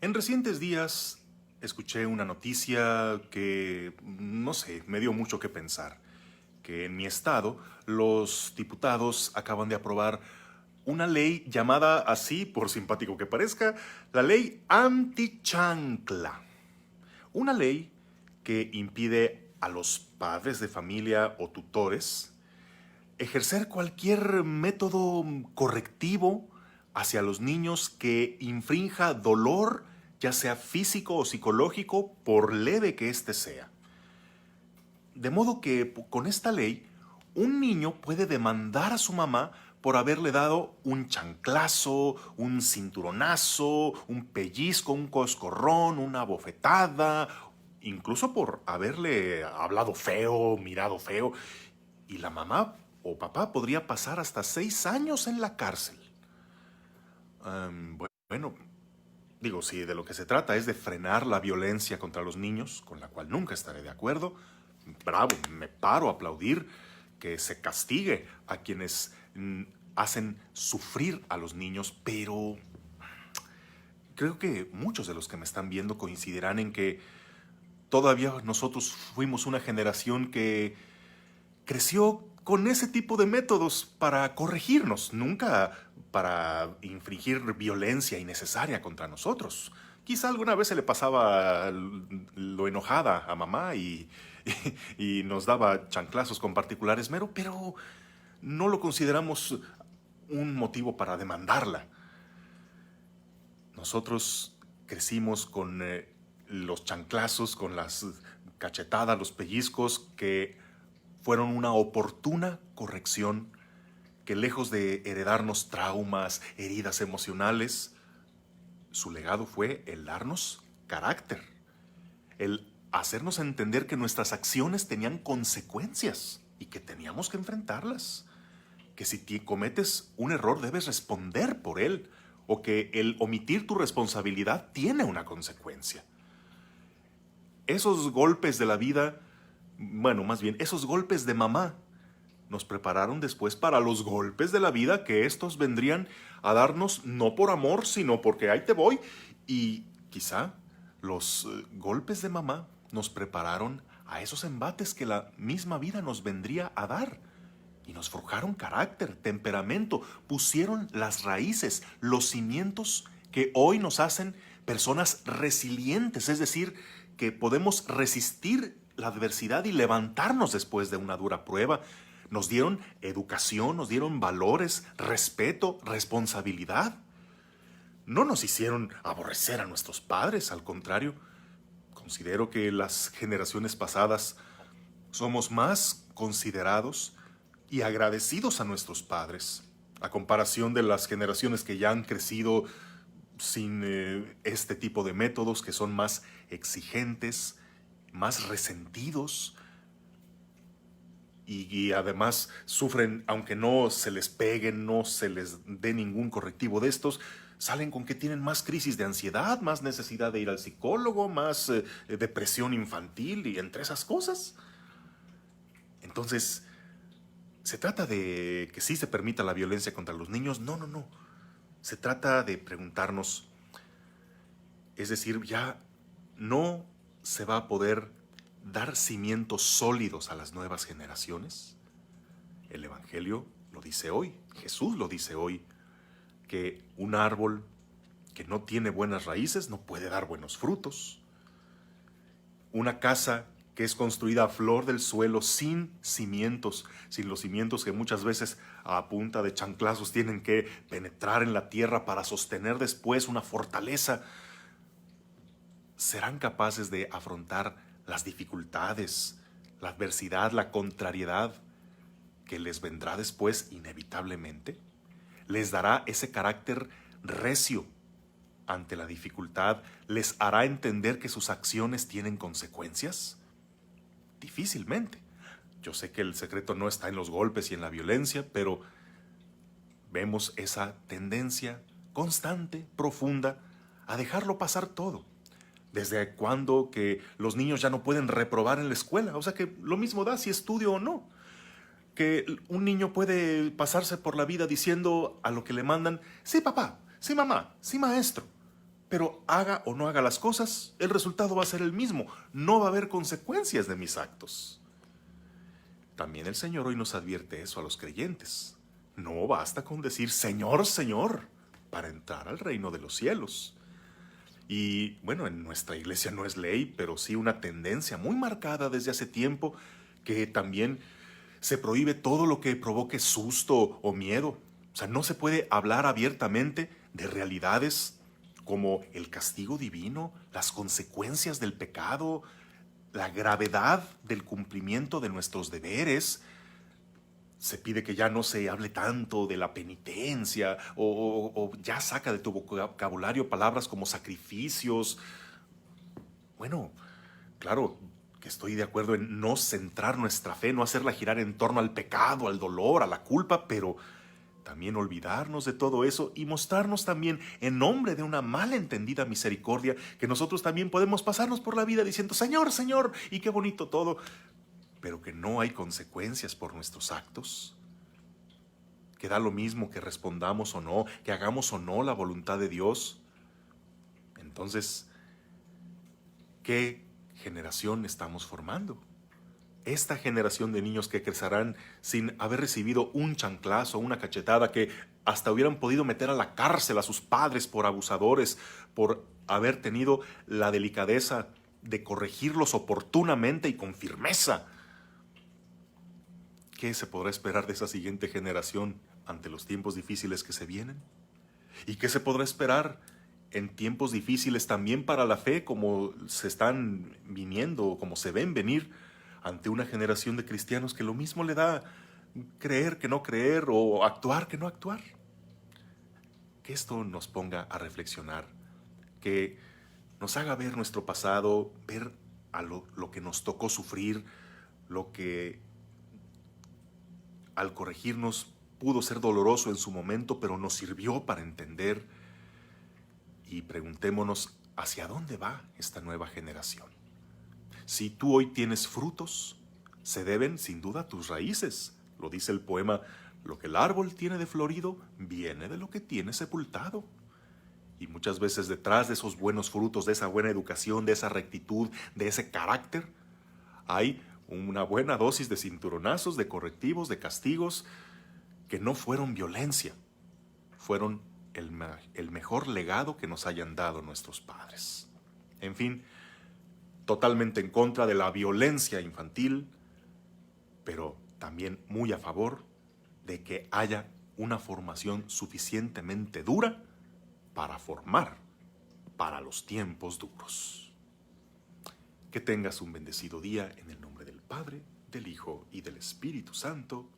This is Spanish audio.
En recientes días escuché una noticia que, no sé, me dio mucho que pensar. Que en mi estado los diputados acaban de aprobar una ley llamada así, por simpático que parezca, la ley antichancla. Una ley que impide a los padres de familia o tutores ejercer cualquier método correctivo hacia los niños que infrinja dolor, ya sea físico o psicológico, por leve que éste sea. De modo que con esta ley, un niño puede demandar a su mamá por haberle dado un chanclazo, un cinturonazo, un pellizco, un coscorrón, una bofetada, incluso por haberle hablado feo, mirado feo. Y la mamá o papá podría pasar hasta 6 años en la cárcel. Bueno, digo, si de lo que se trata es de frenar la violencia contra los niños, con la cual nunca estaré de acuerdo, bravo, me paro a aplaudir que se castigue a quienes hacen sufrir a los niños, pero creo que muchos de los que me están viendo coincidirán en que todavía nosotros fuimos una generación que creció con ese tipo de métodos para corregirnos, nunca para infringir violencia innecesaria contra nosotros. Quizá alguna vez se le pasaba lo enojada a mamá y nos daba chanclazos con particular esmero, pero no lo consideramos un motivo para demandarla. Nosotros crecimos con los chanclazos, con las cachetadas, los pellizcos que fueron una oportuna corrección que, lejos de heredarnos traumas, heridas emocionales, su legado fue el darnos carácter, el hacernos entender que nuestras acciones tenían consecuencias y que teníamos que enfrentarlas, que si cometes un error debes responder por él, o que el omitir tu responsabilidad tiene una consecuencia. Esos golpes de la vida, bueno, más bien, esos golpes de mamá nos prepararon después para los golpes de la vida que estos vendrían a darnos no por amor, sino porque ahí te voy. Y quizá los golpes de mamá nos prepararon a esos embates que la misma vida nos vendría a dar. Y nos forjaron carácter, temperamento, pusieron las raíces, los cimientos que hoy nos hacen personas resilientes, es decir, que podemos resistir la adversidad y levantarnos después de una dura prueba. Nos dieron educación, nos dieron valores, respeto, responsabilidad. No nos hicieron aborrecer a nuestros padres, al contrario. Considero que las generaciones pasadas somos más considerados y agradecidos a nuestros padres, a comparación de las generaciones que ya han crecido sin este tipo de métodos, que son más exigentes, más resentidos y además sufren, aunque no se les peguen, no se les dé ningún correctivo de estos, salen con que tienen más crisis de ansiedad, más necesidad de ir al psicólogo, más depresión infantil y entre esas cosas. Entonces, ¿se trata de que sí se permita la violencia contra los niños? No, no, no. Se trata de preguntarnos, es decir, ya no se va a poder dar cimientos sólidos a las nuevas generaciones. El Evangelio lo dice hoy, Jesús lo dice hoy, que un árbol que no tiene buenas raíces no puede dar buenos frutos. Una casa que es construida a flor del suelo, sin cimientos, sin los cimientos que muchas veces a punta de chanclazos tienen que penetrar en la tierra para sostener después una fortaleza, serán capaces de afrontar las dificultades, la adversidad, la contrariedad que les vendrá después inevitablemente. Les dará ese carácter recio ante la dificultad, les hará entender que sus acciones tienen consecuencias. Difícilmente. Yo sé que el secreto no está en los golpes y en la violencia, pero vemos esa tendencia constante, profunda, a dejarlo pasar todo. ¿Desde cuándo que los niños ya no pueden reprobar en la escuela? O sea que lo mismo da si estudio o no. Que un niño puede pasarse por la vida diciendo a lo que le mandan, sí papá, sí mamá, sí maestro. Pero haga o no haga las cosas, el resultado va a ser el mismo. No va a haber consecuencias de mis actos. También el Señor hoy nos advierte eso a los creyentes. No basta con decir Señor, Señor, para entrar al reino de los cielos. Y bueno, en nuestra iglesia no es ley, pero sí una tendencia muy marcada desde hace tiempo que también se prohíbe todo lo que provoque susto o miedo. O sea, no se puede hablar abiertamente de realidades como el castigo divino, las consecuencias del pecado, la gravedad del cumplimiento de nuestros deberes. Se pide que ya no se hable tanto de la penitencia o ya saca de tu vocabulario palabras como sacrificios. Bueno, claro que estoy de acuerdo en no centrar nuestra fe, no hacerla girar en torno al pecado, al dolor, a la culpa, pero también olvidarnos de todo eso y mostrarnos también en nombre de una malentendida misericordia que nosotros también podemos pasarnos por la vida diciendo Señor, Señor, y qué bonito todo, pero que no hay consecuencias por nuestros actos, que da lo mismo que respondamos o no, que hagamos o no la voluntad de Dios. Entonces, ¿qué generación estamos formando? Esta generación de niños que crecerán sin haber recibido un chanclazo, una cachetada, que hasta hubieran podido meter a la cárcel a sus padres por abusadores, por haber tenido la delicadeza de corregirlos oportunamente y con firmeza. ¿Qué se podrá esperar de esa siguiente generación ante los tiempos difíciles que se vienen? ¿Y qué se podrá esperar en tiempos difíciles también para la fe, como se están viniendo, como se ven venir ante una generación de cristianos que lo mismo le da creer que no creer o actuar que no actuar? Que esto nos ponga a reflexionar, que nos haga ver nuestro pasado, ver a lo que nos tocó sufrir, lo que al corregirnos pudo ser doloroso en su momento, pero nos sirvió para entender, y preguntémonos hacia dónde va esta nueva generación. Si tú hoy tienes frutos, se deben sin duda a tus raíces. Lo dice el poema, lo que el árbol tiene de florido viene de lo que tiene sepultado. Y muchas veces detrás de esos buenos frutos, de esa buena educación, de esa rectitud, de ese carácter, hay una buena dosis de cinturonazos, de correctivos, de castigos, que no fueron violencia, fueron el mejor legado que nos hayan dado nuestros padres. En fin, totalmente en contra de la violencia infantil, pero también muy a favor de que haya una formación suficientemente dura para formar para los tiempos duros. Que tengas un bendecido día en el nombre del Padre, del Hijo y del Espíritu Santo.